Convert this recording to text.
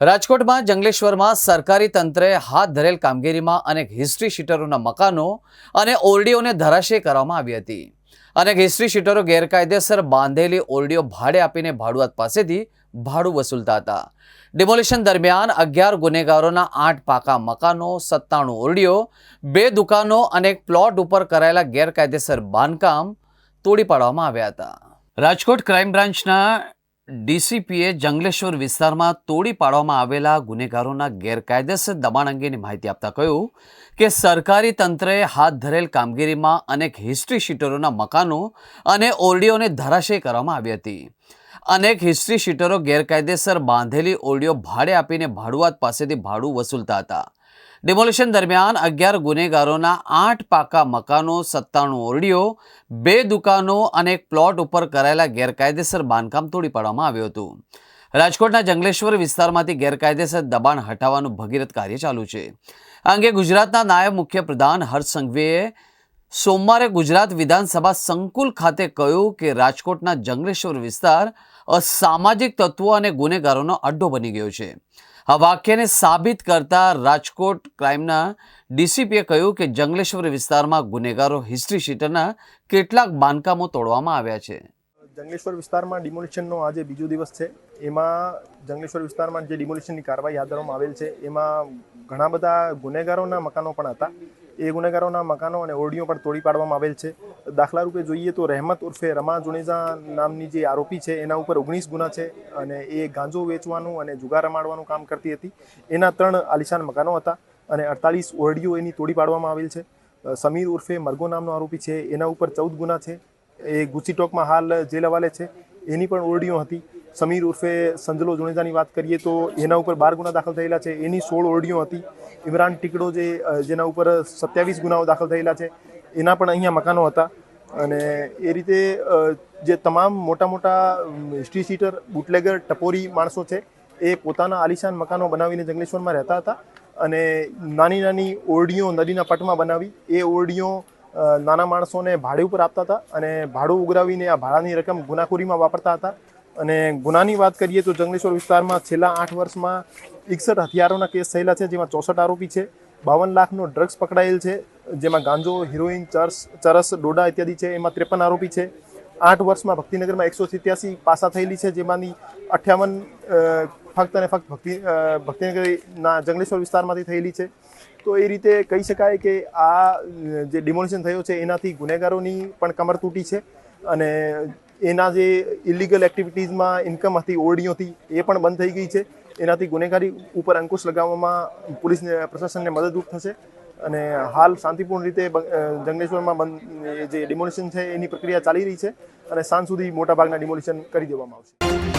રાજકોટમાં જંગલેશ્વરમાં સરકારી તંત્રે હાથ ધરેલ કામગીરીમાં અનેક હિસ્ટ્રી શીટરોના મકાનો અને ઓરડીઓને ધરાશયી કરવામાં આવી હતી. અનેક હિસ્ટ્રી શીટરો ગેરકાયદેસર બાંધેલી ઓરડીઓ ભાડે આપીને ભાડુઆત પાસેથી ભાડું વસૂલતા હતા. ડિમોલિશન દરમિયાન 11 ગુનેગારોના 8 પાકા મકાનો, 97 ઓરડીઓ, 2 દુકાનો અને એક પ્લોટ ઉપર કરાયેલા ગેરકાયદેસર બાંધકામ તોડી પાડવામાં આવ્યા હતા. રાજકોટ ક્રાઇમ બ્રાન્ચના ડીસીપીએ જંગલેશ્વર વિસ્તારમાં તોડી પાડવામાં આવેલા ગુનેગારોના ગેરકાયદેસર દબાણ અંગેની માહિતી આપતા કહ્યું કે સરકારી તંત્રએ હાથ ધરેલ કામગીરીમાં અનેક હિસ્ટ્રી શીટરોના મકાનો અને ઓરડીઓને ધરાશયી કરવામાં આવી હતી. અનેક હિસ્ટ્રી શીટરો ગેરકાયદેસર બાંધેલી ઓરડીઓ ભાડે આપીને ભાડુઆત પાસેથી ભાડું વસૂલતા હતા. ડિમોલિશન દરમિયાન 11 ગુનેગારોના 8 પાકા મકાનો, 97 ઓરડીઓ, 2 દુકાનો અને એક પ્લોટ ઉપર કરાયેલા ગેરકાયદેસર બાંધકામ તોડી પાડવામાં આવ્યું હતું. રાજકોટના જંગલેશ્વર વિસ્તારમાંથી ગેરકાયદેસર દબાણ હટાવવાનું ભગીરથ કાર્ય ચાલુ છે. આ અંગે ગુજરાતના નાયબ મુખ્યપ્રધાન હર્ષ સંઘવીએ સોમવારે ગુજરાત વિધાનસભા સંકુલ ખાતે કહ્યું કે રાજકોટના જંગલેશ્વર વિસ્તાર અસામાજિક તત્વો અને ગુનેગારોનો અડ્ડો બની ગયો છે. આ વાક્યને સાબિત કરતા રાજકોટ ક્રાઇમના ડીસીપીએ કહ્યું કે જંગલેશ્વર વિસ્તારમાં ગુનેગારો હિસ્ટ્રી શીટરના કેટલાક બાંધકામો તોડવામાં આવ્યા છે. જંગલેશ્વર વિસ્તારમાં ડિમોલિશનનો આજે બીજો દિવસ છે. એમાં જંગલેશ્વર વિસ્તારમાં જે ડિમોલિશનની કાર્યવાહી હાથ ધરવામાં આવેલ છે એમાં ઘણા બધા ગુનેગારોના મકાનો પણ હતા. એ ગુનેગારોના મકાનો અને ઓરડીઓ પણ તોડી પાડવામાં આવેલ છે. દાખલા રૂપે જોઈએ તો રહેમત ઉર્ફે રમા જુનેજા નામની જે આરોપી છે એના ઉપર 19 ગુના છે અને એ ગાંજો વેચવાનું અને જુગાર રમાડવાનું કામ કરતી હતી. એના 3 આલિશાન મકાનો હતા અને 48 ઓરડીઓ એની તોડી પાડવામાં આવેલ છે. સમીર ઉર્ફે મરગો નામનો આરોપી છે એના ઉપર 14 ગુના છે. એ ગુચીટોકમાં હાલ જેલ હવાલે છે. એની પણ ઓરડીઓ હતી. સમીર ઉર્ફે સંજલો જુનેજાની વાત કરીએ તો એના ઉપર 12 ગુના દાખલ થયેલા છે. એની 16 ઓરડીઓ હતી. ઇમરાન ટીકડો જેના ઉપર 27 ગુનાઓ દાખલ થયેલા છે એના પણ અહીંયા મકાનો હતા. અને એ રીતે જે તમામ મોટા મોટા હિસ્ટ્રી શીટર, બુટલેગર, ટપોરી માણસો છે એ પોતાના આલિશાન મકાનો બનાવીને જંગલેશ્વરમાં રહેતા હતા અને નાની નાની ઓરડીઓ નદીના પટમાં બનાવી એ ઓરડીઓ નાના માણસોને ભાડે ઉપર આપતા હતા અને ભાડું ઉઘરાવીને આ ભાડાની રકમ ગુનાખોરીમાં વાપરતા હતા. અને ગુનાની વાત કરીએ તો જંગલેશ્વર વિસ્તારમાં છેલ્લા 8 વર્ષમાં 61 હથિયારોના કેસ થયેલા છે, જેમાં 64 આરોપી છે. 52 લાખનો ડ્રગ્સ પકડાયેલ છે, જેમાં ગાંજો, હિરોઈન, ચરસ, ડોડા ઇત્યાદિ છે. એમાં 53 આરોપી છે. 8 વર્ષમાં ભક્તિનગરમાં 187 પાસા થયેલી છે, જેમાંની 58 ફક્ત અને ફક્ત ભક્તિનગરના જંગલેશ્વર વિસ્તારમાંથી થયેલી છે. તો એ રીતે કહી શકાય કે આ જે ડિમોલિશન થયો છે એનાથી ગુનેગારોની પણ કમર તૂટી છે અને એના જે ઇલીગલ એક્ટિવિટીઝમાં ઇન્કમ હતી ઓરડીઓથી એ પણ બંધ થઈ ગઈ છે. એનાથી ગુનેગારી ઉપર અંકુશ લગાવવામાં પોલીસને, પ્રશાસનને મદદરૂપ થશે અને હાલ શાંતિપૂર્ણ રીતે જંગલેશ્વરમાં જે ડિમોલિશન છે એની પ્રક્રિયા ચાલી રહી છે અને સાંજ સુધી મોટાભાગના ડિમોલિશન કરી દેવામાં આવશે.